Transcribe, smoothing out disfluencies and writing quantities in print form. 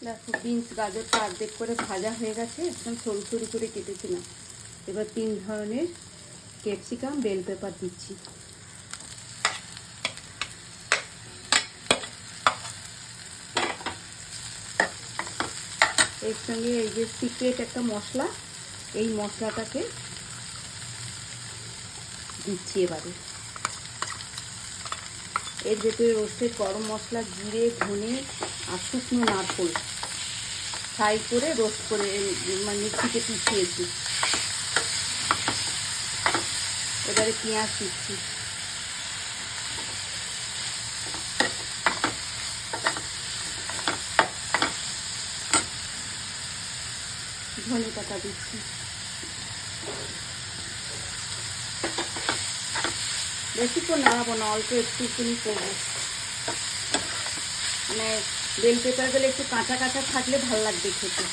দেখো বিনস গাজরটা অর্ধেক করে ভাজা হয়ে গেছে, একদম সরু সরু করে কেটেছিলাম। এবার 3 ধরনের ক্যাপসিকাম বেল পেপার দিচ্ছি। এর সঙ্গে এই যে সিক্রেট একটা মশলা, এই মশলাটাকে দিচ্ছি এবারে। এর ভেতরে রোস্টেড গরম মশলা, জিরে, ধনে আর শুকনো নারকেল ফ্রাই করে রোস্ট করে মানে মিক্সিতে পিছিয়েছি। এবারে পেঁয়াজ দিচ্ছি। ধনে পাতা দিচ্ছি। বেশিক্ষণ নাড়াবো না, অল্প একটুখানি করবো। মানে বেল পেপারগুলো একটু কাঁচা কাঁচা থাকলে ভালো লাগবে খেতে।